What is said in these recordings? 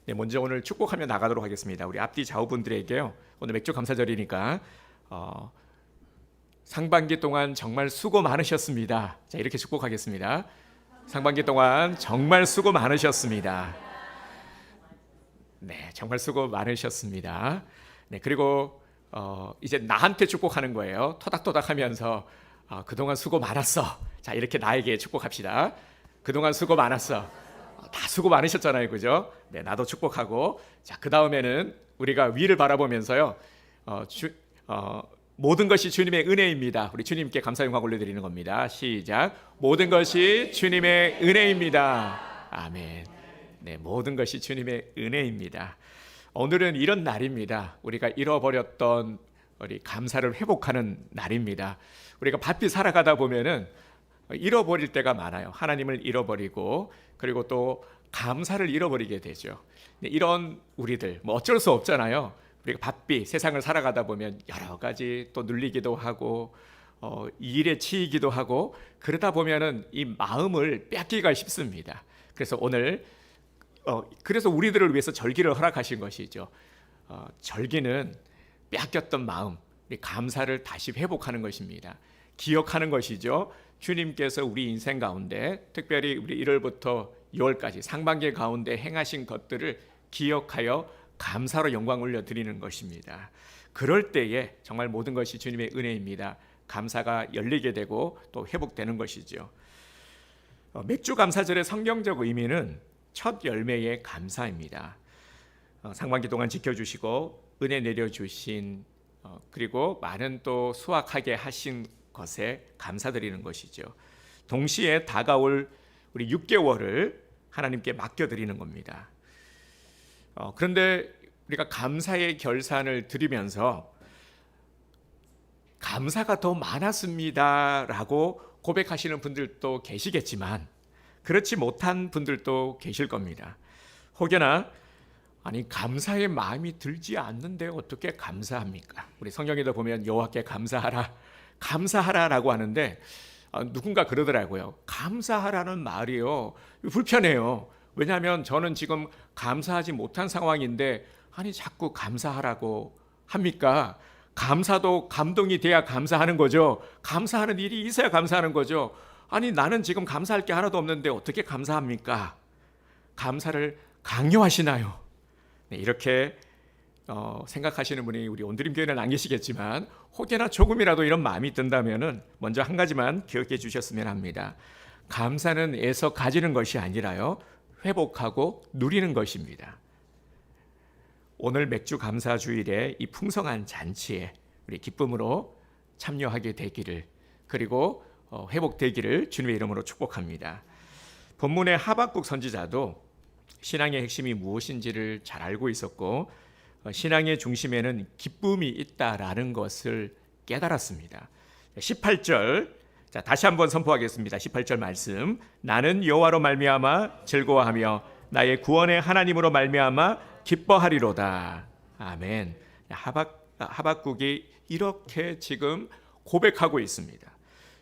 네, 먼저 오늘 축복하며 나가도록 하겠습니다. 우리 앞뒤 좌우분들에게요. 오늘 맥주 감사절이니까 상반기 동안 정말 수고 많으셨습니다. 자, 이렇게 축복하겠습니다. 상반기 동안 정말 수고 많으셨습니다. 네, 정말 수고 많으셨습니다. 네, 그리고 이제 나한테 축복하는 거예요. 토닥토닥하면서 그동안 수고 많았어. 자, 이렇게 나에게 축복합시다. 그동안 수고 많았어. 다 수고 많으셨잖아요, 그죠? 네, 나도 축복하고. 자, 그 다음에는 우리가 위를 바라보면서요. 모든 것이 주님의 은혜입니다. 우리 주님께 감사 영광 올려드리는 겁니다. 시작. 모든 것이 주님의 은혜입니다. 아멘. 네, 모든 것이 주님의 은혜입니다. 오늘은 이런 날입니다. 우리가 잃어버렸던 우리 감사를 회복하는 날입니다. 우리가 바삐 살아가다 보면은 잃어버릴 때가 많아요. 하나님을 잃어버리고 그리고 또 감사를 잃어버리게 되죠. 이런 우리들 뭐 어쩔 수 없잖아요. 우리가 바삐 세상을 살아가다 보면 여러 가지 또 눌리기도 하고 일에 치이기도 하고 그러다 보면은 이 마음을 뺏기가 쉽습니다. 그래서 오늘 그래서 우리들을 위해서 절기를 허락하신 것이죠. 절기는 빼앗겼던 마음, 감사를 다시 회복하는 것입니다. 기억하는 것이죠. 주님께서 우리 인생 가운데 특별히 우리 1월부터 6월까지 상반기 가운데 행하신 것들을 기억하여 감사로 영광 올려드리는 것입니다. 그럴 때에 정말 모든 것이 주님의 은혜입니다. 감사가 열리게 되고 또 회복되는 것이죠. 맥주 감사절의 성경적 의미는 첫 열매의 감사입니다. 상반기 동안 지켜주시고 은혜 내려주신 그리고 많은 또 수확하게 하신 것에 감사드리는 것이죠. 동시에 다가올 우리 6개월을 하나님께 맡겨드리는 겁니다. 그런데 우리가 감사의 결산을 드리면서 감사가 더 많았습니다 라고 고백하시는 분들도 계시겠지만 그렇지 못한 분들도 계실 겁니다. 혹여나 아니 감사의 마음이 들지 않는데 어떻게 감사합니까? 우리 성경에도 보면 여호와께 감사하라라고 하는데 누군가 그러더라고요. 감사하라는 말이요 불편해요. 왜냐하면 저는 지금 감사하지 못한 상황인데 아니 자꾸 감사하라고 합니까? 감사도 감동이 돼야 감사하는 거죠. 감사하는 일이 있어야 감사하는 거죠. 아니 나는 지금 감사할 게 하나도 없는데 어떻게 감사합니까? 감사를 강요하시나요? 네, 이렇게 생각하시는 분이 우리 온드림교회는 안 계시겠지만 혹여나 조금이라도 이런 마음이 든다면은 먼저 한 가지만 기억해 주셨으면 합니다. 감사는 애서 가지는 것이 아니라요 회복하고 누리는 것입니다. 오늘 맥주 감사 주일에 이 풍성한 잔치에 우리 기쁨으로 참여하게 되기를 그리고 회복되기를 주님의 이름으로 축복합니다. 본문의 하박국 선지자도 신앙의 핵심이 무엇인지를 잘 알고 있었고 신앙의 중심에는 기쁨이 있다라는 것을 깨달았습니다. 18절 자, 다시 한번 선포하겠습니다. 18절 말씀. 나는 여호와로 말미암아 즐거워하며 나의 구원의 하나님으로 말미암아 기뻐하리로다. 아멘. 하박국이 이렇게 지금 고백하고 있습니다.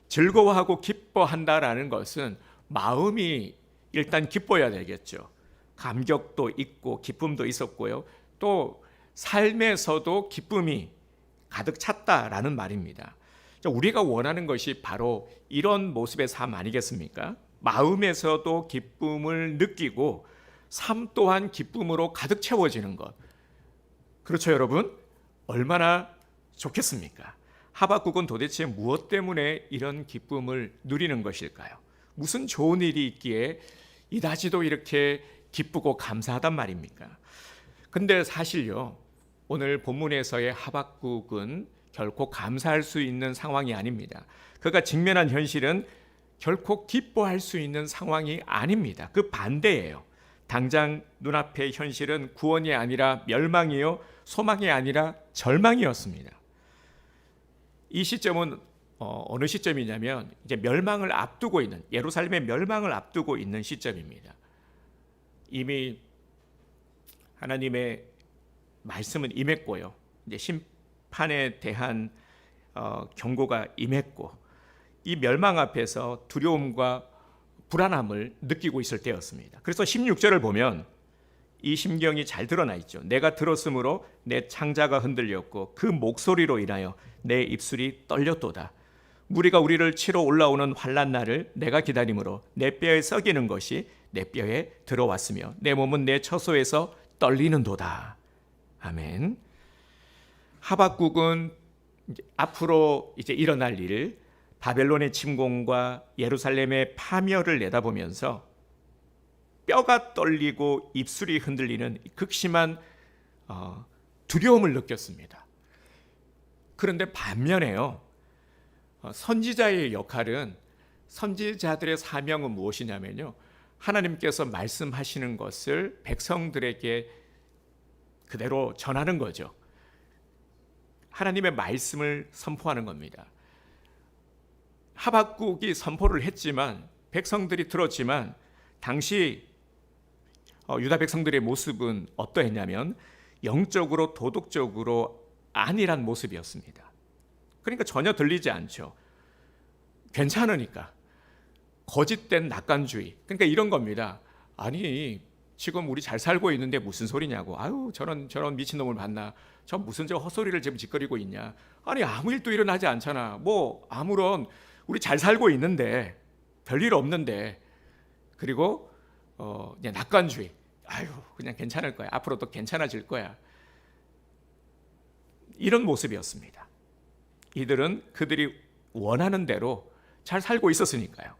즐거워하고 기뻐한다라는 것은 마음이 일단 기뻐야 되겠죠. 감격도 있고 기쁨도 있었고요. 또 삶에서도 기쁨이 가득 찼다라는 말입니다. 우리가 원하는 것이 바로 이런 모습의 삶 아니겠습니까? 마음에서도 기쁨을 느끼고 삶 또한 기쁨으로 가득 채워지는 것. 그렇죠, 여러분? 얼마나 좋겠습니까? 하박국은 도대체 무엇 때문에 이런 기쁨을 누리는 것일까요? 무슨 좋은 일이 있기에 이다지도 이렇게 기쁘고 감사하단 말입니까? 근데 사실요, 오늘 본문에서의 하박국은 결코 감사할 수 있는 상황이 아닙니다. 그가 직면한 현실은 결코 기뻐할 수 있는 상황이 아닙니다. 그 반대예요. 당장 눈앞의 현실은 구원이 아니라 멸망이요, 소망이 아니라 절망이었습니다. 이 시점은 어느 시점이냐면 이제 멸망을 앞두고 있는 예루살렘의 멸망을 앞두고 있는 시점입니다. 이미 하나님의 말씀은 임했고요. 이제 심판에 대한 경고가 임했고 이 멸망 앞에서 두려움과 불안함을 느끼고 있을 때였습니다. 그래서 16절을 보면 이 심경이 잘 드러나 있죠. 내가 들었으므로 내 창자가 흔들렸고 그 목소리로 인하여 내 입술이 떨렸도다. 무리가 우리를 치러 올라오는 환난 날을 내가 기다림으로 내 뼈에 썩이는 것이 내 뼈에 들어왔으며 내 몸은 내 처소에서 떨리는도다. 아멘. 하박국은 앞으로 이제 일어날 일, 바벨론의 침공과 예루살렘의 파멸을 내다보면서 뼈가 떨리고 입술이 흔들리는 극심한 두려움을 느꼈습니다. 그런데 반면에요, 선지자의 역할은, 선지자들의 사명은 무엇이냐면요, 하나님께서 말씀하시는 것을 백성들에게 그대로 전하는 거죠. 하나님의 말씀을 선포하는 겁니다. 하박국이 선포를 했지만, 백성들이 들었지만, 당시 유다 백성들의 모습은 어떠했냐면 영적으로 도덕적으로 안일한 모습이었습니다. 그러니까 전혀 들리지 않죠. 괜찮으니까. 거짓된 낙관주의. 그러니까 이런 겁니다. 아니, 지금 우리 잘 살고 있는데 무슨 소리냐고. 아유, 저런 미친놈을 봤나. 저 무슨 저 헛소리를 지금 짓거리고 있냐. 아니, 아무 일도 일어나지 않잖아. 뭐 아무런, 우리 잘 살고 있는데 별일 없는데. 그리고 그냥 낙관주의. 아유, 그냥 괜찮을 거야. 앞으로 또 괜찮아질 거야. 이런 모습이었습니다. 이들은 그들이 원하는 대로 잘 살고 있었으니까요.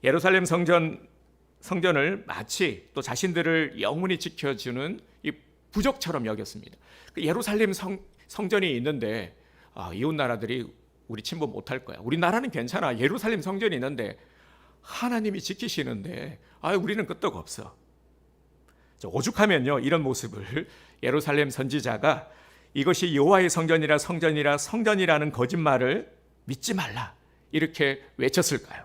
예루살렘 성전을 마치 또 자신들을 영원히 지켜주는 이 부족처럼 여겼습니다. 예루살렘 성전이 있는데 이웃 나라들이 우리 침범 못할 거야. 우리나라는 괜찮아. 예루살렘 성전이 있는데 하나님이 지키시는데 우리는 끄떡 없어. 오죽하면요, 이런 모습을 예루살렘 선지자가 이것이 여호와의 성전이라는 거짓말을 믿지 말라 이렇게 외쳤을까요?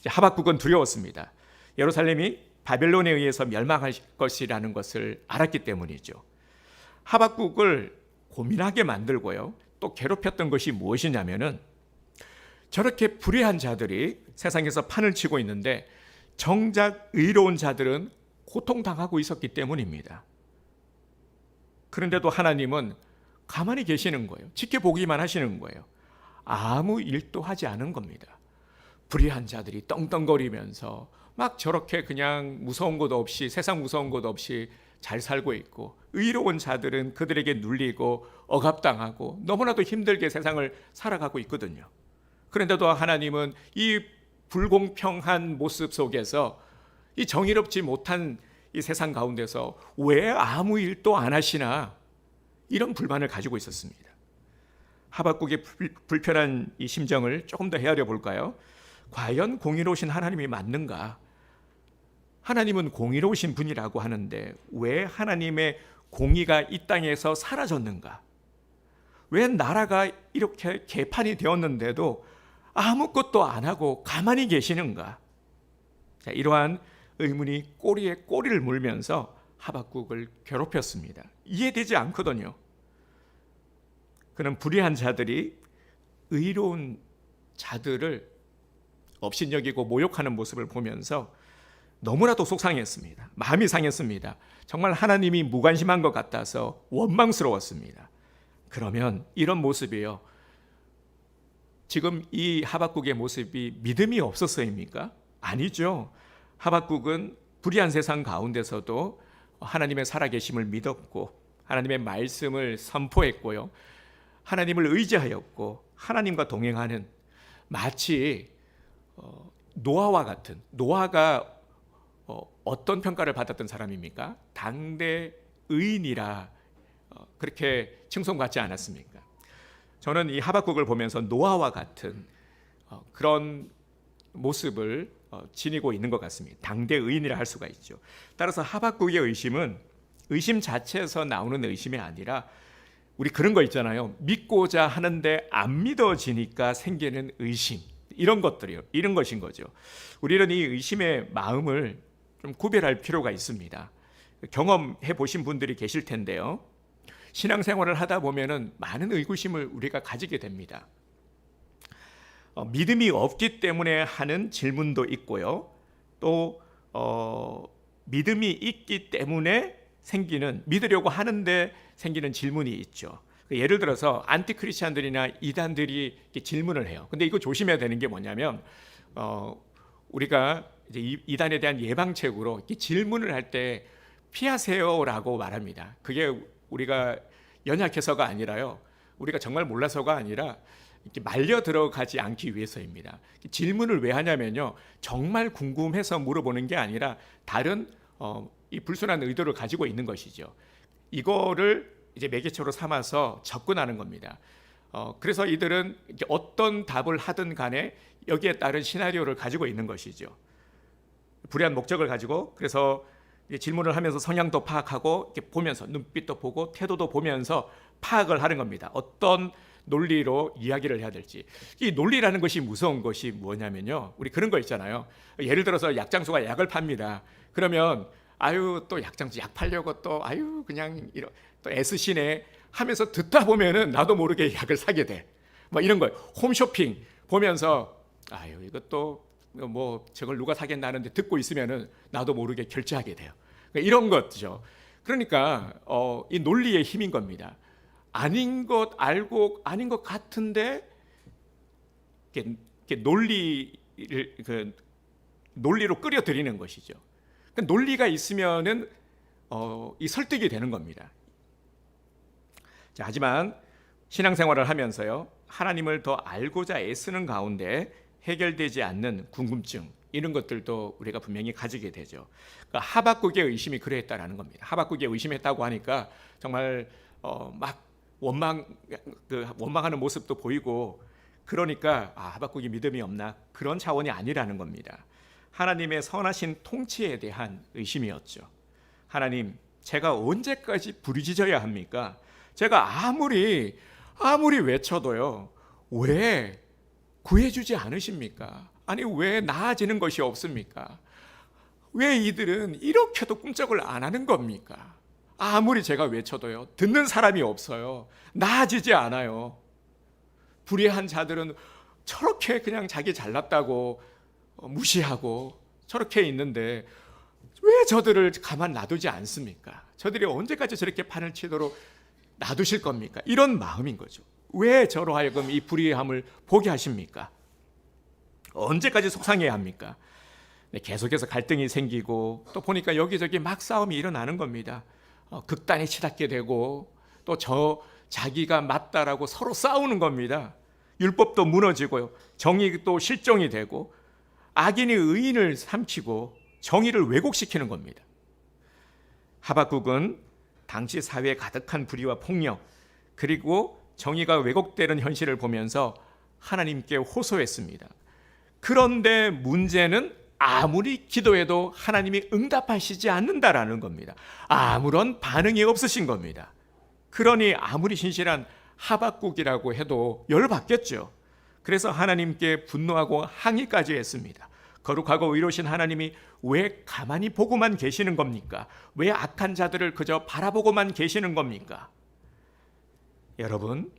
하박국은 두려웠습니다. 예루살렘이 바벨론에 의해서 멸망할 것이라는 것을 알았기 때문이죠. 하박국을 고민하게 만들고요, 또 괴롭혔던 것이 무엇이냐면은, 저렇게 불의한 자들이 세상에서 판을 치고 있는데 정작 의로운 자들은 고통당하고 있었기 때문입니다. 그런데도 하나님은 가만히 계시는 거예요. 지켜보기만 하시는 거예요. 아무 일도 하지 않은 겁니다. 불의한 자들이 떵떵거리면서 막 저렇게 그냥 무서운 것 없이, 세상 무서운 것 없이 잘 살고 있고, 의로운 자들은 그들에게 눌리고 억압당하고 너무나도 힘들게 세상을 살아가고 있거든요. 그런데도 하나님은 이 불공평한 모습 속에서, 이 정의롭지 못한 이 세상 가운데서 왜 아무 일도 안 하시나, 이런 불만을 가지고 있었습니다. 하박국의 불편한 이 심정을 조금 더 헤아려 볼까요? 과연 공의로우신 하나님이 맞는가? 하나님은 공의로우신 분이라고 하는데 왜 하나님의 공의가 이 땅에서 사라졌는가? 왜 나라가 이렇게 개판이 되었는데도 아무것도 안 하고 가만히 계시는가? 자, 이러한 의문이 꼬리에 꼬리를 물면서 하박국을 괴롭혔습니다. 이해되지 않거든요. 그는 불의한 자들이 의로운 자들을 업신여기고 모욕하는 모습을 보면서 너무나도 속상했습니다. 마음이 상했습니다. 정말 하나님이 무관심한 것 같아서 원망스러웠습니다. 그러면 이런 모습이요, 지금 이 하박국의 모습이 믿음이 없었어입니까? 아니죠. 하박국은 불의한 세상 가운데서도 하나님의 살아계심을 믿었고 하나님의 말씀을 선포했고요, 하나님을 의지하였고 하나님과 동행하는, 마치 노아와 같은, 노아가 어떤 평가를 받았던 사람입니까? 당대 의인이라 그렇게 칭송받지 않았습니까? 저는 이 하박국을 보면서 노아와 같은 그런 모습을 지니고 있는 것 같습니다. 당대 의인이라 할 수가 있죠. 따라서 하박국의 의심은 의심 자체에서 나오는 의심이 아니라, 우리 그런 거 있잖아요. 믿고자 하는데 안 믿어지니까 생기는 의심. 이런 것들이요. 이런 것인 거죠. 우리는 이 의심의 마음을 좀 구별할 필요가 있습니다. 경험해 보신 분들이 계실 텐데요. 신앙생활을 하다 보면은 많은 의구심을 우리가 가지게 됩니다. 믿음이 없기 때문에 하는 질문도 있고요. 또 믿음이 있기 때문에 믿으려고 하는데 생기는 질문이 있죠. 예를 들어서 안티크리스찬들이나 이단들이 이렇게 질문을 해요. 근데 이거 조심해야 되는 게 뭐냐면 우리가 이제 이단에 대한 예방책으로 이렇게 질문을 할 때 피하세요라고 말합니다. 그게 우리가 연약해서가 아니라요. 우리가 정말 몰라서가 아니라 이렇게 말려 들어가지 않기 위해서입니다. 질문을 왜 하냐면요. 정말 궁금해서 물어보는 게 아니라 다른 이 불순한 의도를 가지고 있는 것이죠. 이거를 이제 매개체로 삼아서 접근하는 겁니다. 그래서 이들은 어떤 답을 하든 간에 여기에 따른 시나리오를 가지고 있는 것이죠. 불의한 목적을 가지고 그래서 질문을 하면서 성향도 파악하고 이렇게 보면서 눈빛도 보고 태도도 보면서 파악을 하는 겁니다. 어떤 논리로 이야기를 해야 될지. 이 논리라는 것이 무서운 것이 뭐냐면요. 우리 그런 거 있잖아요. 예를 들어서 약장수가 약을 팝니다. 그러면 아유 또 약장수 약 팔려고 또 아유 그냥 또 애쓰시네 하면서 듣다 보면은 나도 모르게 약을 사게 돼. 뭐 이런 거예요. 홈쇼핑 보면서 아유 이것도 뭐 저걸 누가 사겠나는데 듣고 있으면은 나도 모르게 결제하게 돼요. 그러니까 이런 것죠. 그러니까 이 논리의 힘인 겁니다. 아닌 것 알고 아닌 것 같은데 이렇게 논리로 끌어들이는 것이죠. 그러니까 논리가 있으면은 이 설득이 되는 겁니다. 자, 하지만 신앙생활을 하면서요 하나님을 더 알고자 애쓰는 가운데 해결되지 않는 궁금증 이런 것들도 우리가 분명히 가지게 되죠. 그러니까 하박국의 의심이 그랬다라는 겁니다. 하박국의 의심했다고 하니까 정말 막 원망하는 모습도 보이고 그러니까 하박국이 믿음이 없나 그런 차원이 아니라는 겁니다. 하나님의 선하신 통치에 대한 의심이었죠. 하나님, 제가 언제까지 부르짖어야 합니까? 제가 아무리 외쳐도요 왜 구해주지 않으십니까? 아니 왜 나아지는 것이 없습니까? 왜 이들은 이렇게도 꿈쩍을 안 하는 겁니까? 아무리 제가 외쳐도요 듣는 사람이 없어요. 나아지지 않아요. 불의한 자들은 저렇게 그냥 자기 잘났다고 무시하고 저렇게 있는데 왜 저들을 가만 놔두지 않습니까? 저들이 언제까지 저렇게 판을 치도록 놔두실 겁니까? 이런 마음인 거죠. 왜 저로 하여금 이 불의함을 보게 하십니까? 언제까지 속상해야 합니까? 계속해서 갈등이 생기고 또 보니까 여기저기 막 싸움이 일어나는 겁니다. 극단에 치닫게 되고 또 자기가 맞다라고 서로 싸우는 겁니다. 율법도 무너지고요. 정의도 실종이 되고 악인이 의인을 삼키고 정의를 왜곡시키는 겁니다. 하박국은 당시 사회에 가득한 불의와 폭력 그리고 정의가 왜곡되는 현실을 보면서 하나님께 호소했습니다. 그런데 문제는 아무리 기도해도 하나님이 응답하시지 않는다라는 겁니다. 아무런 반응이 없으신 겁니다. 그러니 아무리 신실한 하박국이라고 해도 열받겠죠. 그래서 하나님께 분노하고 항의까지 했습니다. 거룩하고 의로우신 하나님이 왜 가만히 보고만 계시는 겁니까? 왜 악한 자들을 그저 바라보고만 계시는 겁니까? 여러분,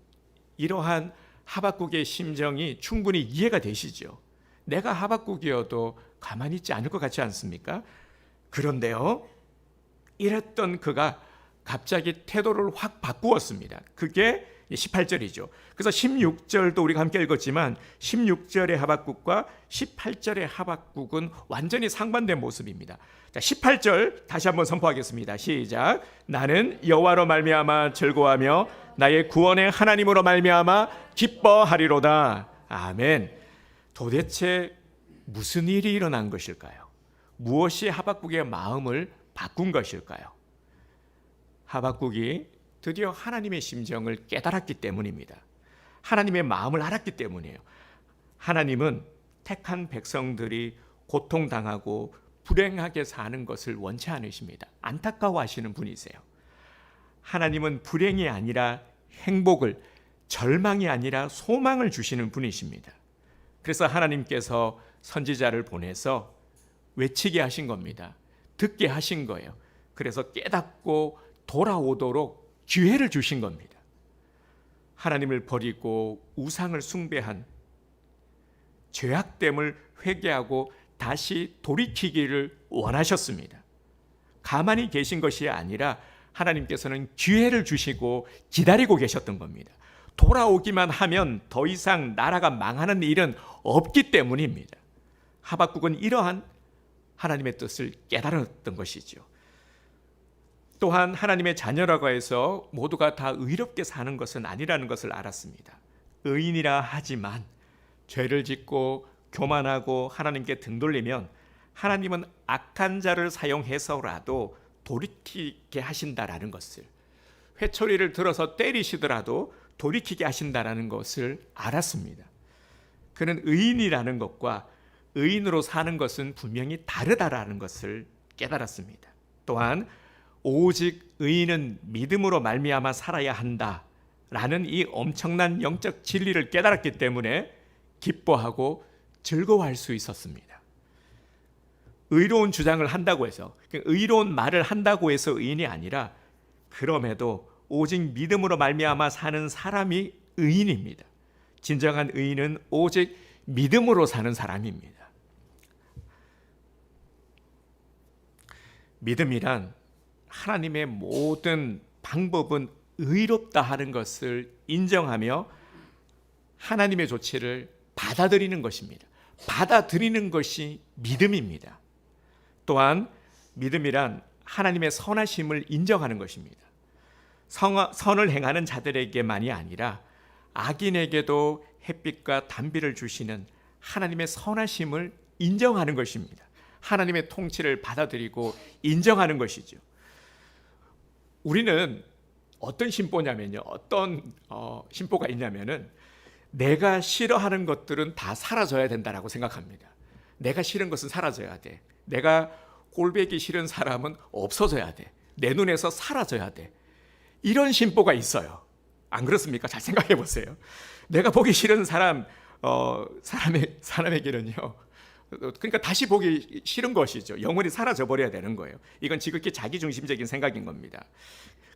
이러한 하박국의 심정이 충분히 이해가 되시죠? 내가 하박국이어도 가만히 있지 않을 것 같지 않습니까? 그런데요, 이랬던 그가 갑자기 태도를 확 바꾸었습니다. 그게 18절이죠. 그래서 16절도 우리가 함께 읽었지만 16절의 하박국과 18절의 하박국은 완전히 상반된 모습입니다. 자, 18절 다시 한번 선포하겠습니다. 시작. 나는 여호와로 말미암아 즐거워하며 나의 구원의 하나님으로 말미암아 기뻐하리로다. 아멘. 도대체 무슨 일이 일어난 것일까요? 무엇이 하박국의 마음을 바꾼 것일까요? 하박국이 드디어 하나님의 심정을 깨달았기 때문입니다. 하나님의 마음을 알았기 때문이에요. 하나님은 택한 백성들이 고통당하고 불행하게 사는 것을 원치 않으십니다. 안타까워하시는 분이세요. 하나님은 불행이 아니라 행복을, 절망이 아니라 소망을 주시는 분이십니다. 그래서 하나님께서 선지자를 보내서 외치게 하신 겁니다. 듣게 하신 거예요. 그래서 깨닫고 돌아오도록 기회를 주신 겁니다. 하나님을 버리고 우상을 숭배한 죄악됨을 회개하고 다시 돌이키기를 원하셨습니다. 가만히 계신 것이 아니라 하나님께서는 기회를 주시고 기다리고 계셨던 겁니다. 돌아오기만 하면 더 이상 나라가 망하는 일은 없기 때문입니다. 하박국은 이러한 하나님의 뜻을 깨달았던 것이죠. 또한 하나님의 자녀라고 해서 모두가 다 의롭게 사는 것은 아니라는 것을 알았습니다. 의인이라 하지만 죄를 짓고 교만하고 하나님께 등 돌리면 하나님은 악한 자를 사용해서라도 돌이키게 하신다라는 것을, 회초리를 들어서 때리시더라도 돌이키게 하신다라는 것을 알았습니다. 그는 의인이라는 것과 의인으로 사는 것은 분명히 다르다라는 것을 깨달았습니다. 또한 오직 의인은 믿음으로 말미암아 살아야 한다라는 이 엄청난 영적 진리를 깨달았기 때문에 기뻐하고 즐거워할 수 있었습니다. 의로운 주장을 한다고 해서, 의로운 말을 한다고 해서 의인이 아니라 그럼에도 오직 믿음으로 말미암아 사는 사람이 의인입니다. 진정한 의인은 오직 믿음으로 사는 사람입니다. 믿음이란 하나님의 모든 방법은 의롭다 하는 것을 인정하며 하나님의 조치를 받아들이는 것입니다. 받아들이는 것이 믿음입니다. 또한 믿음이란 하나님의 선하심을 인정하는 것입니다. 선을 행하는 자들에게만이 아니라 악인에게도 햇빛과 단비를 주시는 하나님의 선하심을 인정하는 것입니다. 하나님의 통치를 받아들이고 인정하는 것이죠. 우리는 어떤 심보냐면요, 어떤 심보가 있냐면은 내가 싫어하는 것들은 다 사라져야 된다라고 생각합니다. 내가 싫은 것은 사라져야 돼. 내가 꼴보기 싫은 사람은 없어져야 돼. 내 눈에서 사라져야 돼. 이런 심보가 있어요. 안 그렇습니까? 잘 생각해 보세요. 내가 보기 싫은 사람에게는요, 그러니까 다시 보기 싫은 것이죠. 영원히 사라져 버려야 되는 거예요. 이건 지극히 자기중심적인 생각인 겁니다.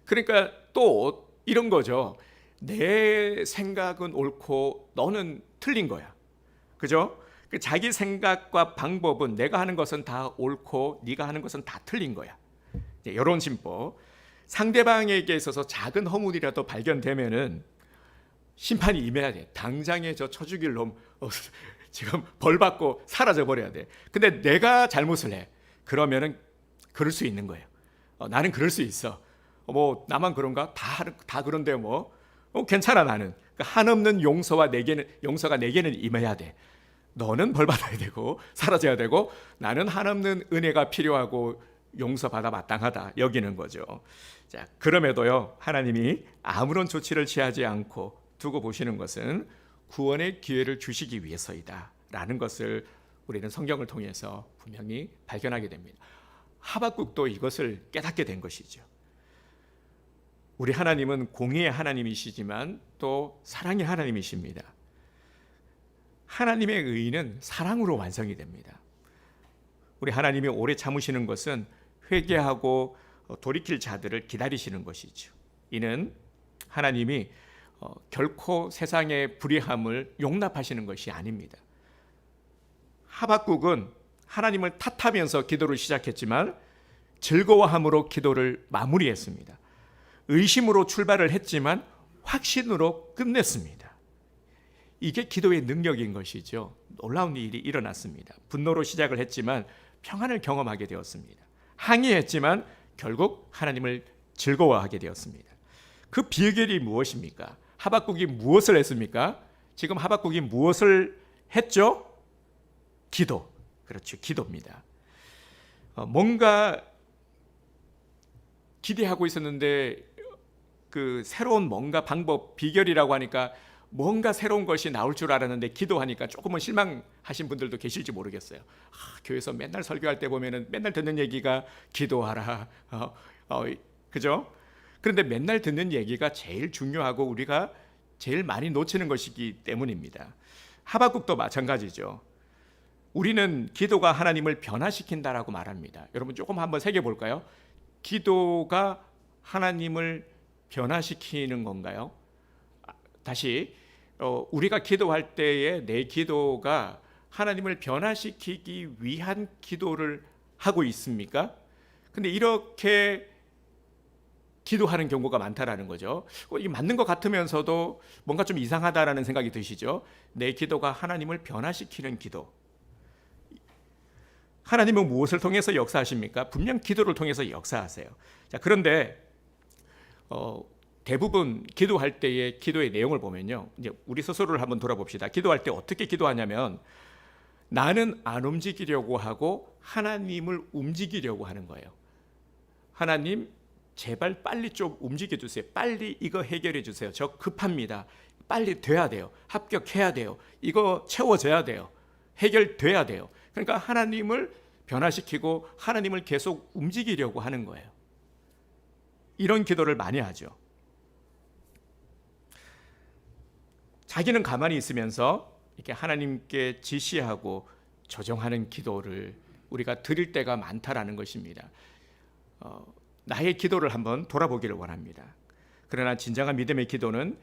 그러니까 또 이런 거죠. 내 생각은 옳고 너는 틀린 거야. 그죠? 자기 생각과 방법은, 내가 하는 것은 다 옳고 네가 하는 것은 다 틀린 거야. 이런 심보. 상대방에게 있어서 작은 허물이라도 발견되면은 심판이 임해야 돼. 당장에 저 쳐죽일 놈 지금 벌 받고 사라져 버려야 돼. 근데 내가 잘못을 해. 그러면은 그럴 수 있는 거예요. 나는 그럴 수 있어. 뭐 나만 그런가? 다 그런데 뭐 괜찮아 나는. 그러니까 한없는 용서가 내게는 임해야 돼. 너는 벌 받아야 되고 사라져야 되고 나는 한없는 은혜가 필요하고 용서받아 마땅하다 여기는 거죠. 자, 그럼에도요 하나님이 아무런 조치를 취하지 않고 두고 보시는 것은 구원의 기회를 주시기 위해서이다 라는 것을 우리는 성경을 통해서 분명히 발견하게 됩니다. 하박국도 이것을 깨닫게 된 것이죠. 우리 하나님은 공의의 하나님이시지만 또 사랑의 하나님이십니다. 하나님의 의는 사랑으로 완성이 됩니다. 우리 하나님이 오래 참으시는 것은 회개하고 돌이킬 자들을 기다리시는 것이죠. 이는 하나님이 결코 세상의 불의함을 용납하시는 것이 아닙니다. 하박국은 하나님을 탓하면서 기도를 시작했지만 즐거워함으로 기도를 마무리했습니다. 의심으로 출발을 했지만 확신으로 끝냈습니다. 이게 기도의 능력인 것이죠. 놀라운 일이 일어났습니다. 분노로 시작을 했지만 평안을 경험하게 되었습니다. 항의했지만 결국 하나님을 즐거워하게 되었습니다. 그 비결이 무엇입니까? 하박국이 무엇을 했습니까? 지금 하박국이 무엇을 했죠? 기도. 그렇죠. 기도입니다. 뭔가 기대하고 있었는데 그 새로운 뭔가 방법, 비결이라고 하니까 뭔가 새로운 것이 나올 줄 알았는데 기도하니까 조금은 실망하신 분들도 계실지 모르겠어요. 교회에서 맨날 설교할 때 보면은 맨날 듣는 얘기가 기도하라. 그죠? 그런데 맨날 듣는 얘기가 제일 중요하고 우리가 제일 많이 놓치는 것이기 때문입니다. 하박국도 마찬가지죠. 우리는 기도가 하나님을 변화시킨다라고 말합니다. 여러분 조금 한번 새겨볼까요? 기도가 하나님을 변화시키는 건가요? 다시 우리가 기도할 때에 내 기도가 하나님을 변화시키기 위한 기도를 하고 있습니까? 근데 이렇게 기도하는 경우가 많다라는 거죠. 이게 맞는 것 같으면서도 뭔가 좀 이상하다라는 생각이 드시죠? 내 기도가 하나님을 변화시키는 기도. 하나님은 무엇을 통해서 역사하십니까? 분명 기도를 통해서 역사하세요. 자, 그런데 대부분 기도할 때의 기도의 내용을 보면요, 이제 우리 스스로를 한번 돌아봅시다. 기도할 때 어떻게 기도하냐면 나는 안 움직이려고 하고 하나님을 움직이려고 하는 거예요. 하나님, 제발 빨리 좀 움직여 주세요. 빨리 이거 해결해 주세요. 저 급합니다. 빨리 돼야 돼요. 합격해야 돼요. 이거 채워져야 돼요. 해결돼야 돼요. 그러니까 하나님을 변화시키고 하나님을 계속 움직이려고 하는 거예요. 이런 기도를 많이 하죠. 자기는 가만히 있으면서 이렇게 하나님께 지시하고 조정하는 기도를 우리가 드릴 때가 많다라는 것입니다. 나의 기도를 한번 돌아보기를 원합니다. 그러나 진정한 믿음의 기도는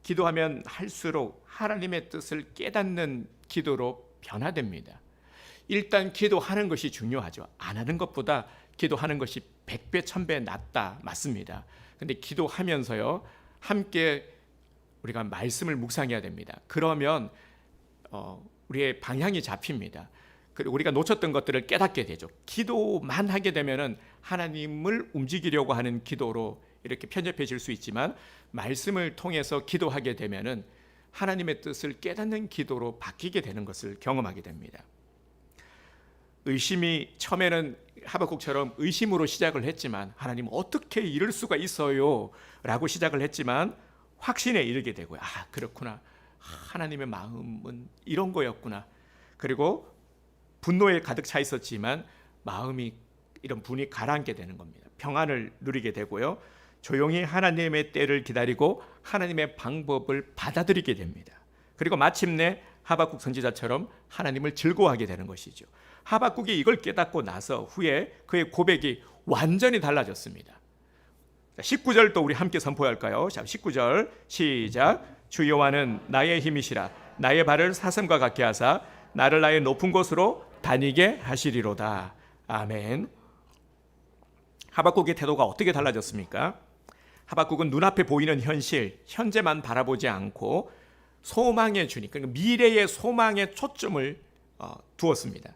기도하면 할수록 하나님의 뜻을 깨닫는 기도로 변화됩니다. 일단 기도하는 것이 중요하죠. 안 하는 것보다 기도하는 것이 100배, 1000배 낫다. 맞습니다. 근데 기도하면서요, 함께 우리가 말씀을 묵상해야 됩니다. 그러면 우리의 방향이 잡힙니다. 우리가 놓쳤던 것들을 깨닫게 되죠. 기도만 하게 되면은 하나님을 움직이려고 하는 기도로 이렇게 편협해질 수 있지만 말씀을 통해서 기도하게 되면은 하나님의 뜻을 깨닫는 기도로 바뀌게 되는 것을 경험하게 됩니다. 의심이 처음에는 하박국처럼 의심으로 시작을 했지만 하나님 어떻게 이럴 수가 있어요? 라고 시작을 했지만 확신에 이르게 되고요. 아, 그렇구나. 하나님의 마음은 이런 거였구나. 그리고 분노에 가득 차 있었지만 마음이 이런 분이 가라앉게 되는 겁니다. 평안을 누리게 되고요. 조용히 하나님의 때를 기다리고 하나님의 방법을 받아들이게 됩니다. 그리고 마침내 하박국 선지자처럼 하나님을 즐거워하게 되는 것이죠. 하박국이 이걸 깨닫고 나서 후에 그의 고백이 완전히 달라졌습니다. 19절도 우리 함께 선포할까요? 자, 19절 시작. 주 여호와는 나의 힘이시라. 나의 발을 사슴과 같게 하사 나를 나의 높은 곳으로 다니게 하시리로다. 아멘. 하박국의 태도가 어떻게 달라졌습니까? 하박국은 눈앞에 보이는 현실, 현재만 바라보지 않고 소망의 주님, 그러니까 미래의 소망에 초점을 두었습니다.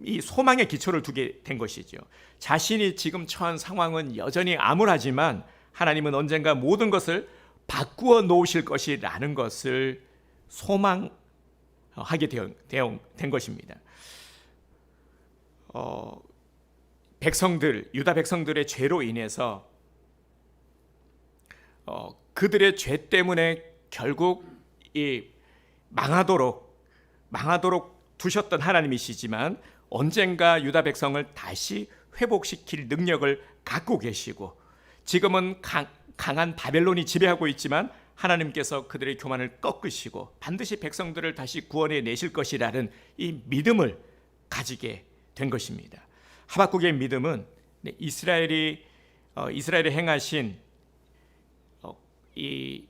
이 소망의 기초를 두게 된 것이죠. 자신이 지금 처한 상황은 여전히 암울하지만 하나님은 언젠가 모든 것을 바꾸어 놓으실 것이라는 것을 소망하게 된 것입니다. 유다 백성들의 죄로 인해서 그들의 죄 때문에 결국 망하도록 두셨던 하나님이시지만 언젠가 유다 백성을 다시 회복시킬 능력을 갖고 계시고 지금은 강한 바벨론이 지배하고 있지만 하나님께서 그들의 교만을 꺾으시고 반드시 백성들을 다시 구원해 내실 것이라는 이 믿음을 가지게 된 것입니다. 하박국의 믿음은 이스라엘에 행하신 이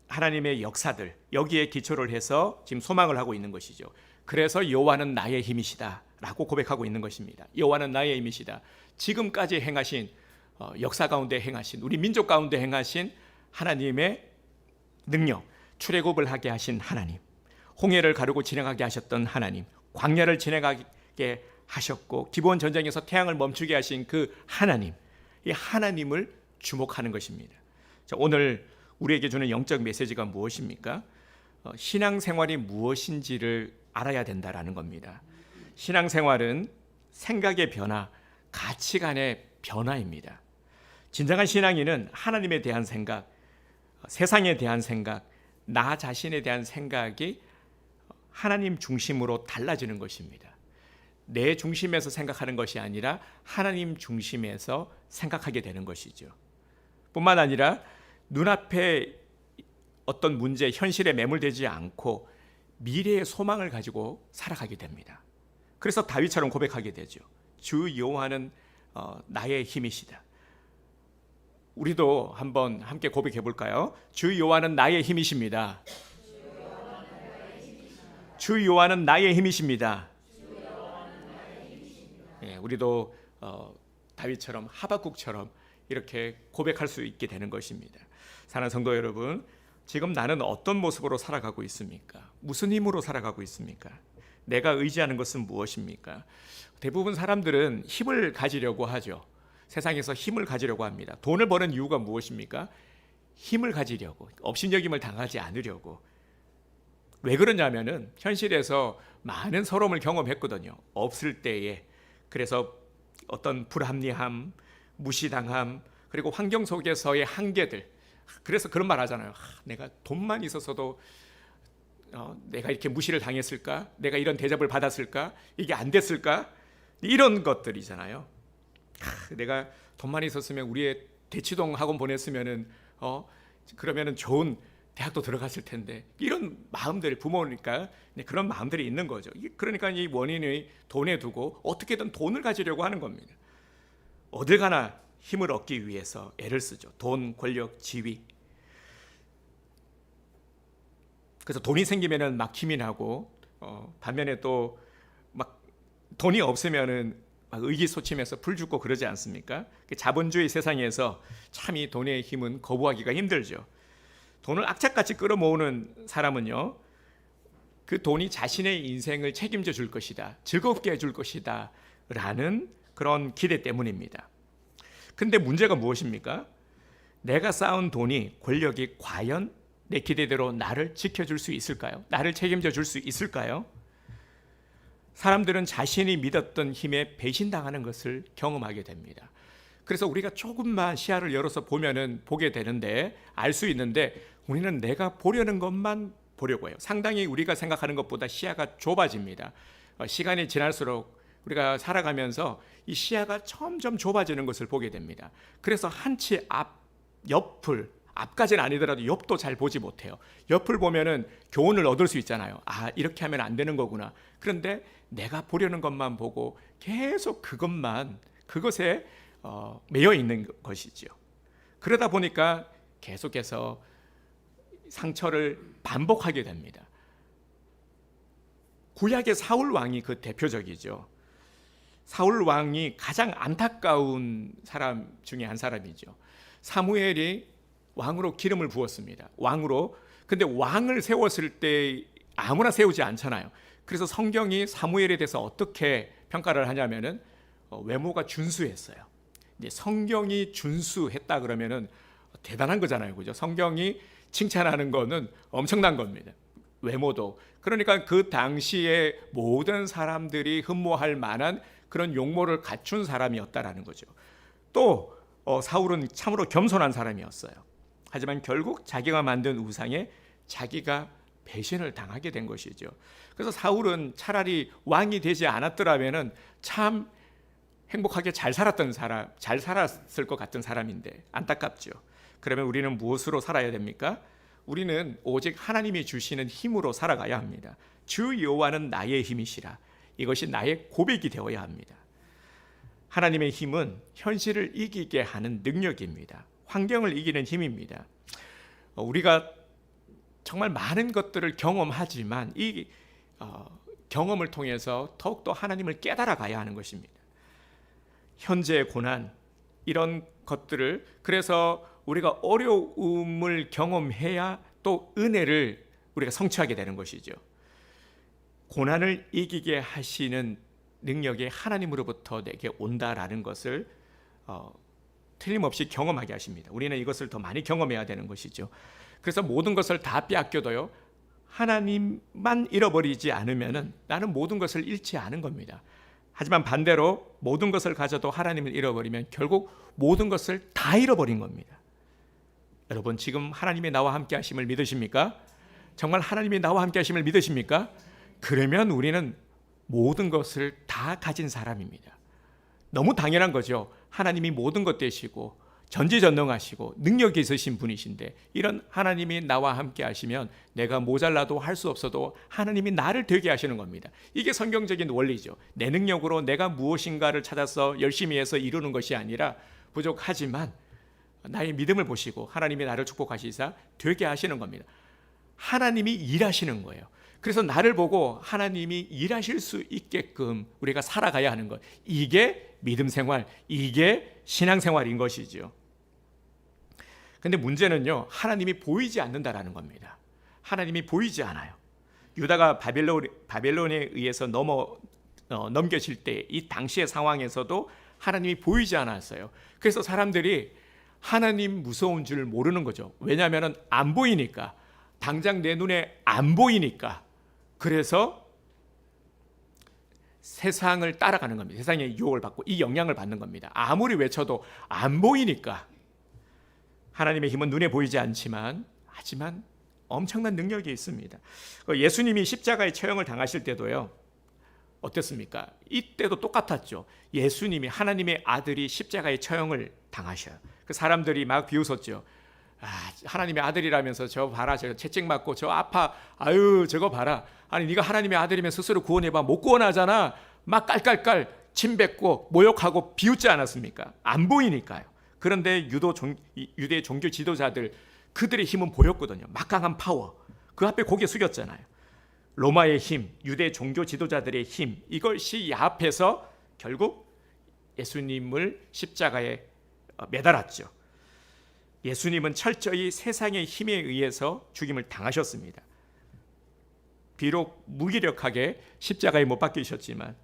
하나님의 역사들 여기에 기초를 해서 지금 소망을 하고 있는 것이죠. 그래서 여호와는 나의 힘이시다 라고 고백하고 있는 것입니다. 여호와는 나의 힘이시다. 지금까지 행하신 역사 가운데 행하신 우리 민족 가운데 행하신 하나님의 능력, 출애굽을 하게 하신 하나님, 홍해를 가르고 진행하게 하셨던 하나님, 광야를 진행하게 하셨고 기브온 전쟁에서 태양을 멈추게 하신 그 하나님, 이 하나님을 주목하는 것입니다. 자, 오늘 우리에게 주는 영적 메시지가 무엇입니까? 신앙생활이 무엇인지를 알아야 된다라는 겁니다. 신앙생활은 생각의 변화, 가치관의 변화입니다. 진정한 신앙인은 하나님에 대한 생각, 세상에 대한 생각, 나 자신에 대한 생각이 하나님 중심으로 달라지는 것입니다. 내 중심에서 생각하는 것이 아니라 하나님 중심에서 생각하게 되는 것이죠. 뿐만 아니라 눈앞에 어떤 문제, 현실에 매몰되지 않고 미래의 소망을 가지고 살아가게 됩니다. 그래서 다윗처럼 고백하게 되죠. 주 여호와는 나의 힘이시다. 우리도 한번 함께 고백해 볼까요? 주 여호와는 나의 힘이십니다. 주 여호와는 나의 힘이십니다. 우리도 다윗처럼 하박국처럼 이렇게 고백할 수 있게 되는 것입니다. 사랑하는 성도 여러분, 지금 나는 어떤 모습으로 살아가고 있습니까? 무슨 힘으로 살아가고 있습니까? 내가 의지하는 것은 무엇입니까? 대부분 사람들은 힘을 가지려고 하죠. 세상에서 힘을 가지려고 합니다. 돈을 버는 이유가 무엇입니까? 힘을 가지려고, 업신여김을 당하지 않으려고. 왜 그러냐면은 현실에서 많은 서러움을 경험했거든요. 없을 때에. 그래서 어떤 불합리함, 무시당함, 그리고 환경 속에서의 한계들. 그래서 그런 말 하잖아요. 내가 돈만 있었어도 내가 이렇게 무시를 당했을까? 내가 이런 대접을 받았을까? 이게 안 됐을까? 이런 것들이잖아요. 내가 돈만 있었으면 우리의 대치동 학원 보냈으면은 그러면은 좋은 대학도 들어갔을 텐데, 이런 마음들이 부모니까 그런 마음들이 있는 거죠. 그러니까 이 원인이 돈에 두고 어떻게든 돈을 가지려고 하는 겁니다. 어딜 가나 힘을 얻기 위해서 애를 쓰죠. 돈, 권력, 지위. 그래서 돈이 생기면은 막 힘이 나고, 반면에 또 막 돈이 없으면은 막 의기소침해서 불 죽고 그러지 않습니까? 자본주의 세상에서 참 이 돈의 힘은 거부하기가 힘들죠. 돈을 악착같이 끌어모으는 사람은요, 그 돈이 자신의 인생을 책임져 줄 것이다, 즐겁게 해줄 것이다 라는 그런 기대 때문입니다. 근데 문제가 무엇입니까? 내가 쌓은 돈이, 권력이 과연 내 기대대로 나를 지켜줄 수 있을까요? 나를 책임져 줄 수 있을까요? 사람들은 자신이 믿었던 힘에 배신당하는 것을 경험하게 됩니다. 그래서 우리가 조금만 시야를 열어서 보게 되는데, 알 수 있는데, 우리는 내가 보려는 것만 보려고 해요. 상당히 우리가 생각하는 것보다 시야가 좁아집니다. 시간이 지날수록 우리가 살아가면서 이 시야가 점점 좁아지는 것을 보게 됩니다. 그래서 한치 옆을, 앞까지는 아니더라도 옆도 잘 보지 못해요. 옆을 보면은 교훈을 얻을 수 있잖아요. 이렇게 하면 안 되는 거구나. 그런데 내가 보려는 것만 보고 계속 그것에 매여 있는 것이죠. 그러다 보니까 계속해서 상처를 반복하게 됩니다. 구약의 사울 왕이 그 대표적이죠. 사울 왕이 가장 안타까운 사람 중에 한 사람이죠. 사무엘이 왕으로 기름을 부었습니다. 왕으로. 근데 왕을 세웠을 때 아무나 세우지 않잖아요. 그래서 성경이 사무엘에 대해서 어떻게 평가를 하냐면은 외모가 준수했어요. 이제 성경이 준수했다 그러면은 대단한 거잖아요. 그죠? 성경이 칭찬하는 거는 엄청난 겁니다. 외모도. 그러니까 그 당시에 모든 사람들이 흠모할 만한 그런 용모를 갖춘 사람이었다라는 거죠. 또 사울은 참으로 겸손한 사람이었어요. 하지만 결국 자기가 만든 우상에 자기가 배신을 당하게 된 것이죠. 그래서 사울은 차라리 왕이 되지 않았더라면은 참 행복하게 잘 살았을 것 같은 사람인데 안타깝죠. 그러면 우리는 무엇으로 살아야 됩니까? 우리는 오직 하나님이 주시는 힘으로 살아가야 합니다. 주 여호와는 나의 힘이시라. 이것이 나의 고백이 되어야 합니다. 하나님의 힘은 현실을 이기게 하는 능력입니다. 환경을 이기는 힘입니다. 우리가 정말 많은 것들을 경험하지만 이 경험을 통해서 더욱더 하나님을 깨달아 가야 하는 것입니다. 현재의 고난, 이런 것들을, 그래서 우리가 어려움을 경험해야 또 은혜를 우리가 성취하게 되는 것이죠. 고난을 이기게 하시는 능력이 하나님으로부터 내게 온다라는 것을 틀림없이 경험하게 하십니다. 우리는 이것을 더 많이 경험해야 되는 것이죠. 그래서 모든 것을 다 빼앗겨도요, 하나님만 잃어버리지 않으면은 나는 모든 것을 잃지 않은 겁니다. 하지만 반대로 모든 것을 가져도 하나님을 잃어버리면 결국 모든 것을 다 잃어버린 겁니다. 여러분, 지금 하나님이 나와 함께 하심을 믿으십니까? 정말 하나님이 나와 함께 하심을 믿으십니까? 그러면 우리는 모든 것을 다 가진 사람입니다. 너무 당연한 거죠. 하나님이 모든 것 되시고 전지전능하시고 능력이 있으신 분이신데, 이런 하나님이 나와 함께 하시면 내가 모자라도 할 수 없어도 하나님이 나를 되게 하시는 겁니다. 이게 성경적인 원리죠. 내 능력으로 내가 무엇인가를 찾아서 열심히 해서 이루는 것이 아니라 부족하지만 나의 믿음을 보시고 하나님이 나를 축복하시사 되게 하시는 겁니다. 하나님이 일하시는 거예요. 그래서 나를 보고 하나님이 일하실 수 있게끔 우리가 살아가야 하는 것. 이게 믿음 생활, 이게 신앙 생활인 것이죠. 근데 문제는요, 하나님이 보이지 않는다라는 겁니다. 하나님이 보이지 않아요. 유다가 바벨론에 의해서 넘겨질 때 이 당시의 상황에서도 하나님이 보이지 않았어요. 그래서 사람들이 하나님 무서운 줄 모르는 거죠. 왜냐하면 안 보이니까, 당장 내 눈에 안 보이니까. 그래서 세상을 따라가는 겁니다. 세상의 유혹을 받고 이 영향을 받는 겁니다. 아무리 외쳐도 안 보이니까. 하나님의 힘은 눈에 보이지 않지만 하지만 엄청난 능력이 있습니다. 예수님이 십자가의 처형을 당하실 때도요, 어땠습니까? 이때도 똑같았죠. 예수님이, 하나님의 아들이 십자가의 처형을 당하셔요. 그 사람들이 막 비웃었죠. 하나님의 아들이라면서 저 봐라, 저 채찍 맞고 저 아파, 아유 저거 봐라. 아니 네가 하나님의 아들이면 스스로 구원해봐. 못 구원하잖아. 막 깔깔깔 침 뱉고 모욕하고 비웃지 않았습니까? 안 보이니까요. 그런데 유대 종교 지도자들, 그들의 힘은 보였거든요. 막강한 파워. 그 앞에 고개 숙였잖아요. 로마의 힘, 유대 종교 지도자들의 힘, 이것이 야합해서 결국 예수님을 십자가에 매달았죠. 예수님은 철저히 세상의 힘에 의해서 죽임을 당하셨습니다. 비록 무기력하게 십자가에 못 박히셨지만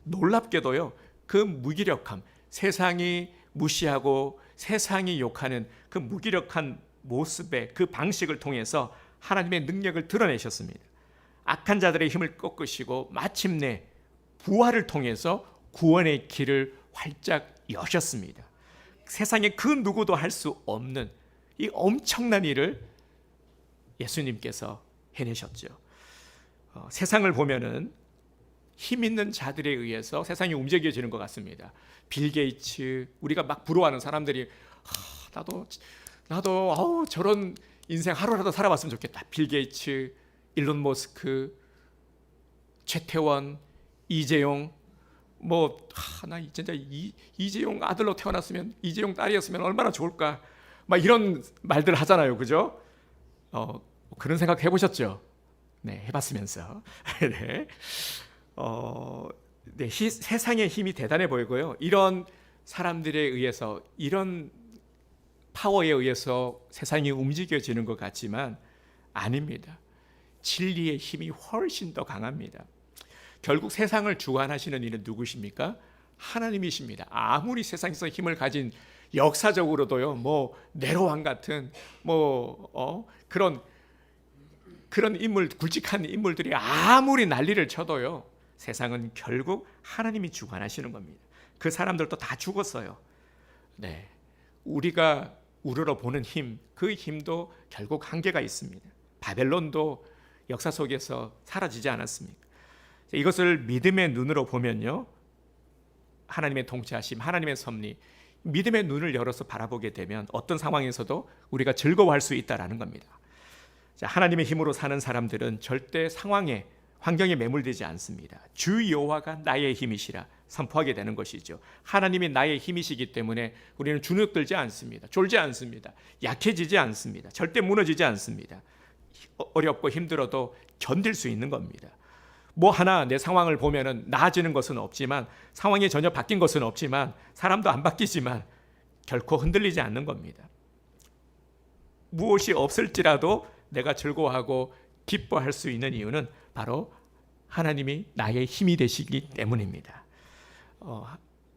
놀랍게도요, 그 무기력함, 세상이 무시하고 세상이 욕하는 그 무기력한 모습의 그 방식을 통해서 하나님의 능력을 드러내셨습니다. 악한 자들의 힘을 꺾으시고 마침내 부활을 통해서 구원의 길을 활짝 여셨습니다. 세상에 그 누구도 할 수 없는 이 엄청난 일을 예수님께서 해내셨죠. 세상을 보면은 힘 있는 자들에 의해서 세상이 움직여지는 것 같습니다. 빌 게이츠, 우리가 막 부러워하는 사람들이 나도 저런 인생 하루라도 살아봤으면 좋겠다. 빌 게이츠, 일론 머스크, 최태원, 이재용, 나 진짜 이재용 아들로 태어났으면, 이재용 딸이었으면 얼마나 좋을까, 막 이런 말들 하잖아요, 그죠? 그런 생각 해보셨죠? 네, 해봤으면서. 네. 세상의 힘이 대단해 보이고요. 이런 사람들에 의해서, 이런 파워에 의해서 세상이 움직여지는 것 같지만 아닙니다. 진리의 힘이 훨씬 더 강합니다. 결국 세상을 주관하시는 이는 누구십니까? 하나님이십니다. 아무리 세상에서 힘을 가진, 역사적으로도요, 네로왕 같은 그런 인물, 굵직한 인물들이 아무리 난리를 쳐도요, 세상은 결국 하나님이 주관하시는 겁니다. 그 사람들도 다 죽었어요. 네, 우리가 우러러 보는 힘, 그 힘도 결국 한계가 있습니다. 바벨론도 역사 속에서 사라지지 않았습니까? 이것을 믿음의 눈으로 보면요, 하나님의 통치하심, 하나님의 섭리, 믿음의 눈을 열어서 바라보게 되면 어떤 상황에서도 우리가 즐거워할 수 있다라는 겁니다. 하나님의 힘으로 사는 사람들은 절대 상황에, 환경에 매몰되지 않습니다. 주 여호와가 나의 힘이시라 선포하게 되는 것이죠. 하나님이 나의 힘이시기 때문에 우리는 주눅들지 않습니다. 졸지 않습니다. 약해지지 않습니다. 절대 무너지지 않습니다. 어렵고 힘들어도 견딜 수 있는 겁니다. 하나 내 상황을 보면은 나아지는 것은 없지만, 상황이 전혀 바뀐 것은 없지만, 사람도 안 바뀌지만 결코 흔들리지 않는 겁니다. 무엇이 없을지라도 내가 즐거워하고 기뻐할 수 있는 이유는 바로 하나님이 나의 힘이 되시기 때문입니다.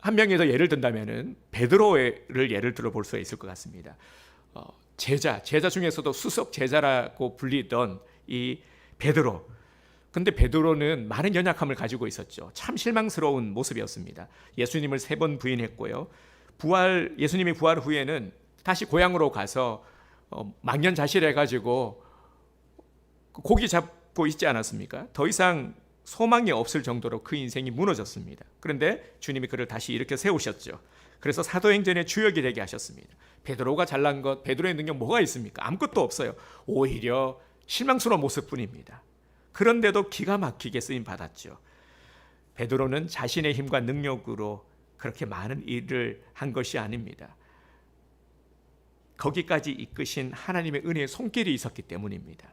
한 명이 더 예를 든다면은 베드로를 예를 들어 볼 수 있을 것 같습니다. 제자 중에서도 수석 제자라고 불리던 이 베드로. 근데 베드로는 많은 연약함을 가지고 있었죠. 참 실망스러운 모습이었습니다. 예수님을 3번 부인했고요. 예수님이 부활 후에는 다시 고향으로 가서 망연자실해가지고 고기 잡고 있지 않았습니까? 더 이상 소망이 없을 정도로 그 인생이 무너졌습니다. 그런데 주님이 그를 다시 일으켜 세우셨죠. 그래서 사도행전의 주역이 되게 하셨습니다. 베드로가 잘난 것, 베드로의 능력 뭐가 있습니까? 아무것도 없어요. 오히려 실망스러운 모습뿐입니다. 그런데도 기가 막히게 쓰임 받았죠. 베드로는 자신의 힘과 능력으로 그렇게 많은 일을 한 것이 아닙니다. 거기까지 이끄신 하나님의 은혜의 손길이 있었기 때문입니다.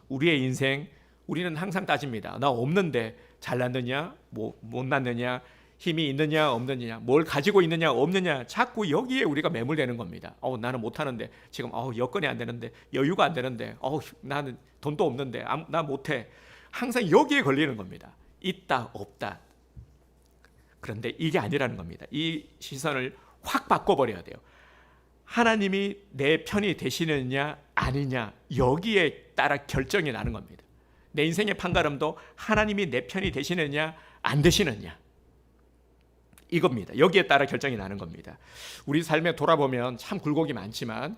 우리의 인생 우리는 항상 따집니다. 나 없는데 잘났느냐, 못 났느냐, 힘이 있느냐 없느냐, 뭘 가지고 있느냐 없느냐, 자꾸 여기에 우리가 매몰되는 겁니다. 나는 못하는데, 지금 여건이 안 되는데, 여유가 안 되는데, 나는 돈도 없는데, 나 못해. 항상 여기에 걸리는 겁니다. 있다 없다. 그런데 이게 아니라는 겁니다. 이 시선을 확 바꿔버려야 돼요. 하나님이 내 편이 되시느냐 아니냐, 여기에 따라 결정이 나는 겁니다. 내 인생의 판가름도 하나님이 내 편이 되시느냐 안 되시느냐, 이겁니다. 여기에 따라 결정이 나는 겁니다. 우리 삶에 돌아보면 참 굴곡이 많지만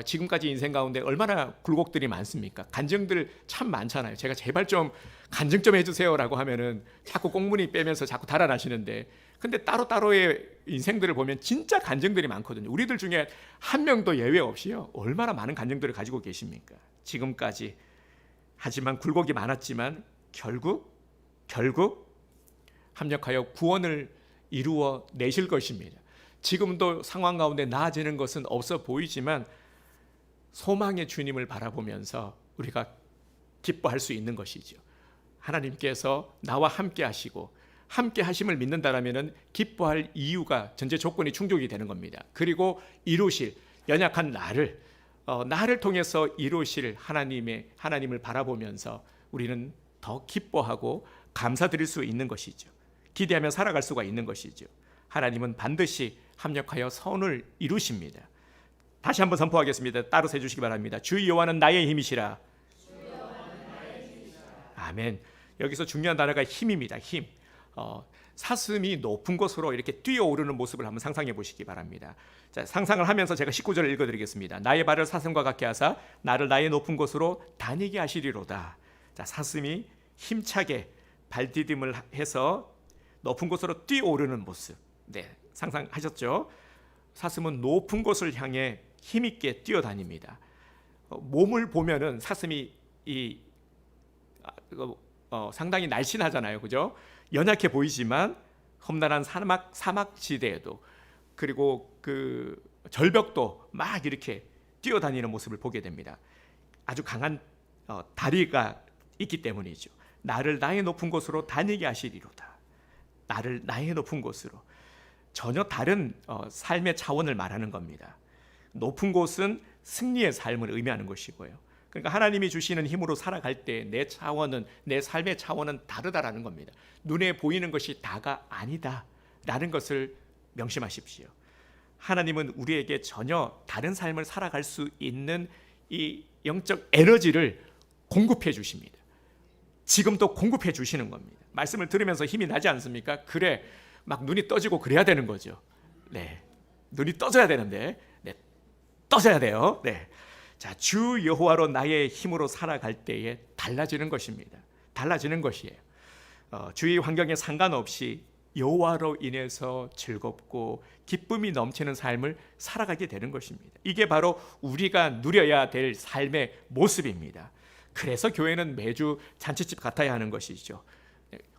지금까지 인생 가운데 얼마나 굴곡들이 많습니까? 간증들 참 많잖아요. 제가 제발 좀 간증 좀 해주세요라고 하면은 자꾸 꽁무니 빼면서 자꾸 달아나시는데, 근데 따로따로의 인생들을 보면 진짜 간증들이 많거든요. 우리들 중에 한 명도 예외 없이요, 얼마나 많은 간증들을 가지고 계십니까? 지금까지. 하지만 굴곡이 많았지만 결국 합력하여 구원을 이루어 내실 것입니다. 지금도 상황 가운데 나아지는 것은 없어 보이지만 소망의 주님을 바라보면서 우리가 기뻐할 수 있는 것이죠. 하나님께서 나와 함께 하시고 함께 하심을 믿는다라면 기뻐할 이유가, 전제 조건이 충족이 되는 겁니다. 그리고 이루실, 연약한 나를 통해서 이루실 하나님을 바라보면서 우리는 더 기뻐하고 감사드릴 수 있는 것이죠. 기대하며 살아갈 수가 있는 것이죠. 하나님은 반드시 합력하여 선을 이루십니다. 다시 한번 선포하겠습니다. 따로 세주시기 바랍니다. 주 여호와는 나의 힘이시라. 아멘. 여기서 중요한 단어가 힘입니다. 힘. 사슴이 높은 곳으로 이렇게 뛰어오르는 모습을 한번 상상해 보시기 바랍니다. 자, 상상을 하면서 제가 19절을 읽어드리겠습니다. 나의 발을 사슴과 같게 하사 나를 나의 높은 곳으로 다니게 하시리로다. 자, 사슴이 힘차게 발디딤을 해서 높은 곳으로 뛰어오르는 모습. 네, 상상하셨죠? 사슴은 높은 곳을 향해 힘있게 뛰어다닙니다. 몸을 보면은 사슴이 상당히 날씬하잖아요, 그죠? 연약해 보이지만 험난한 사막 지대에도, 그리고 그 절벽도 막 이렇게 뛰어다니는 모습을 보게 됩니다. 아주 강한 다리가 있기 때문이죠. 나를 나의 높은 곳으로 다니게 하시리로다. 나를 나의 높은 곳으로. 전혀 다른 삶의 차원을 말하는 겁니다. 높은 곳은 승리의 삶을 의미하는 것이고요. 그러니까 하나님이 주시는 힘으로 살아갈 때 내 차원은, 내 삶의 차원은 다르다라는 겁니다. 눈에 보이는 것이 다가 아니다라는 것을 명심하십시오. 하나님은 우리에게 전혀 다른 삶을 살아갈 수 있는 이 영적 에너지를 공급해 주십니다. 지금도 공급해 주시는 겁니다. 말씀을 들으면서 힘이 나지 않습니까? 그래, 막 눈이 떠지고 그래야 되는 거죠. 네, 눈이 떠져야 되는데, 네, 떠져야 돼요. 네. 자, 주 여호와로 나의 힘으로 살아갈 때에 달라지는 것입니다. 달라지는 것이에요. 주위 환경에 상관없이 여호와로 인해서 즐겁고 기쁨이 넘치는 삶을 살아가게 되는 것입니다. 이게 바로 우리가 누려야 될 삶의 모습입니다. 그래서 교회는 매주 잔치집 같아야 하는 것이죠.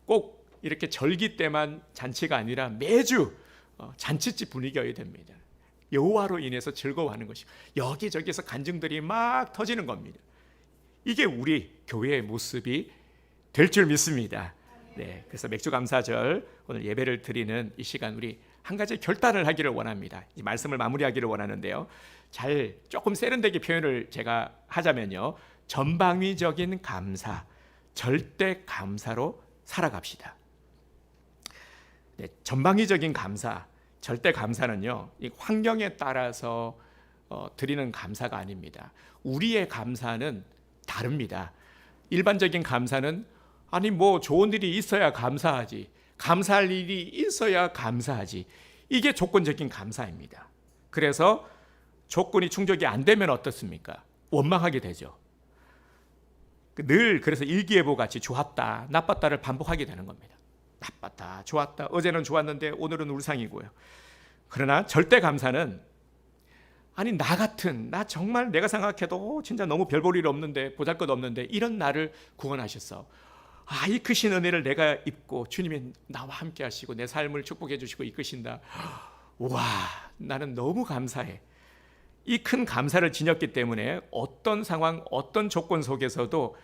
꼭 이렇게 절기 때만 잔치가 아니라 매주 잔치집 분위기여야 됩니다. 여호와로 인해서 즐거워하는 것이, 여기저기서 간증들이 막 터지는 겁니다. 이게 우리 교회의 모습이 될 줄 믿습니다. 네, 그래서 맥주 감사절 오늘 예배를 드리는 이 시간, 우리 한 가지 결단을 하기를 원합니다. 이 말씀을 마무리하기를 원하는데요. 조금 세련되게 표현을 제가 하자면요, 전방위적인 감사, 절대 감사로 살아갑시다. 네, 전방위적인 감사, 절대 감사는요, 이 환경에 따라서 드리는 감사가 아닙니다. 우리의 감사는 다릅니다. 일반적인 감사는 좋은 일이 있어야 감사하지, 감사할 일이 있어야 감사하지, 이게 조건적인 감사입니다. 그래서 조건이 충족이 안 되면 어떻습니까? 원망하게 되죠. 그래서 일기예보 같이 좋았다, 나빴다를 반복하게 되는 겁니다. 나빴다, 좋았다, 어제는 좋았는데 오늘은 울상이고요. 그러나 절대 감사는, 나 정말 내가 생각해도 진짜 너무 별 볼 일 없는데, 보잘것 없는데 이런 나를 구원하셨어. 이 크신 은혜를 내가 입고 주님이 나와 함께 하시고 내 삶을 축복해 주시고 이끄신다. 와, 나는 너무 감사해. 이 큰 감사를 지녔기 때문에 어떤 상황, 어떤 조건 속에서도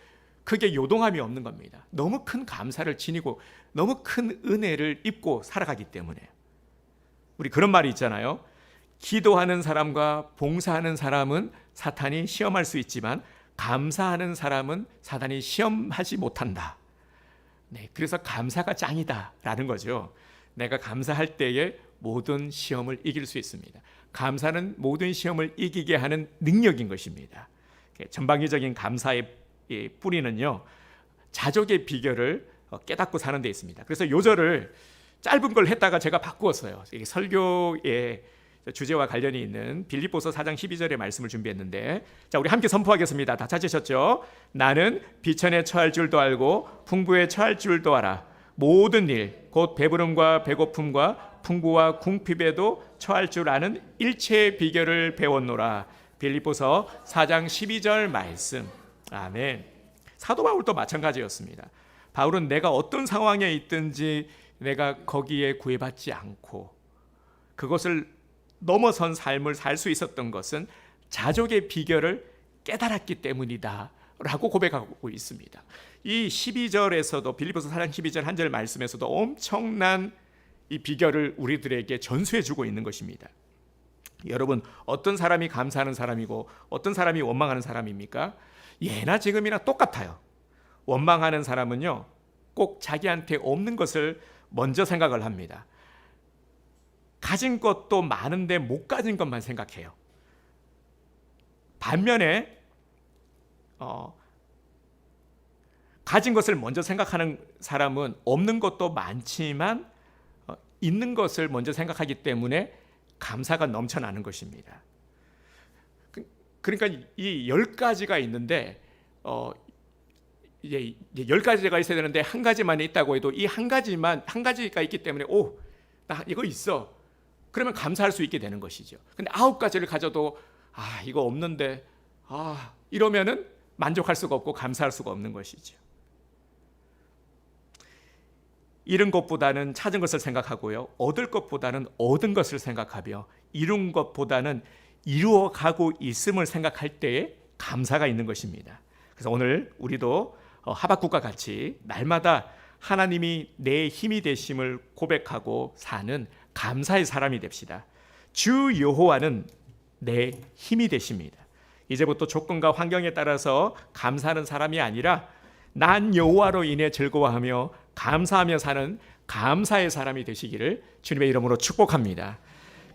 크게 요동함이 없는 겁니다. 너무 큰 감사를 지니고 너무 큰 은혜를 입고 살아가기 때문에. 우리 그런 말이 있잖아요. 기도하는 사람과 봉사하는 사람은 사탄이 시험할 수 있지만 감사하는 사람은 사탄이 시험하지 못한다. 네, 그래서 감사가 짱이다라는 거죠. 내가 감사할 때에 모든 시험을 이길 수 있습니다. 감사는 모든 시험을 이기게 하는 능력인 것입니다. 전방위적인 감사의 뿌리는요, 자족의 비결을 깨닫고 사는 데 있습니다. 그래서 요절을 짧은 걸 했다가 제가 바꾸었어요. 설교의 주제와 관련이 있는 빌립보서 4장 12절의 말씀을 준비했는데, 자, 우리 함께 선포하겠습니다. 다 찾으셨죠? 나는 비천에 처할 줄도 알고 풍부에 처할 줄도 알아. 모든 일, 곧 배부름과 배고픔과 풍부와 궁핍에도 처할 줄 아는 일체의 비결을 배웠노라. 빌립보서 4장 12절 말씀. 아멘. 사도 바울도 마찬가지였습니다. 바울은 내가 어떤 상황에 있든지 내가 거기에 구애받지 않고 그것을 넘어선 삶을 살 수 있었던 것은 자족의 비결을 깨달았기 때문이다 라고 고백하고 있습니다. 이 12절에서도 빌립보서 4장 12절 한 절 말씀에서도 엄청난 이 비결을 우리들에게 전수해 주고 있는 것입니다. 여러분, 어떤 사람이 감사하는 사람이고 어떤 사람이 원망하는 사람입니까? 예나 지금이나 똑같아요. 원망하는 사람은요, 꼭 자기한테 없는 것을 먼저 생각을 합니다. 가진 것도 많은데 못 가진 것만 생각해요. 반면에 가진 것을 먼저 생각하는 사람은 없는 것도 많지만 있는 것을 먼저 생각하기 때문에 감사가 넘쳐나는 것입니다. 그러니까 이 10가지가 있는데 이제 10가지가 있어야 되는데 한 가지만 있다고 해도 이 한 가지가 있기 때문에 나 이거 있어. 그러면 감사할 수 있게 되는 것이죠. 근데 9가지를 가져도 이거 없는데 이러면은 만족할 수가 없고 감사할 수가 없는 것이죠. 잃은 것보다는 찾은 것을 생각하고요, 얻을 것보다는 얻은 것을 생각하며 이룬 것보다는 이루어가고 있음을 생각할 때에 감사가 있는 것입니다. 그래서 오늘 우리도 하박국과 같이 날마다 하나님이 내 힘이 되심을 고백하고 사는 감사의 사람이 됩시다. 주 여호와는 내 힘이 되십니다. 이제부터 조건과 환경에 따라서 감사하는 사람이 아니라 난 여호와로 인해 즐거워하며 감사하며 사는 감사의 사람이 되시기를 주님의 이름으로 축복합니다.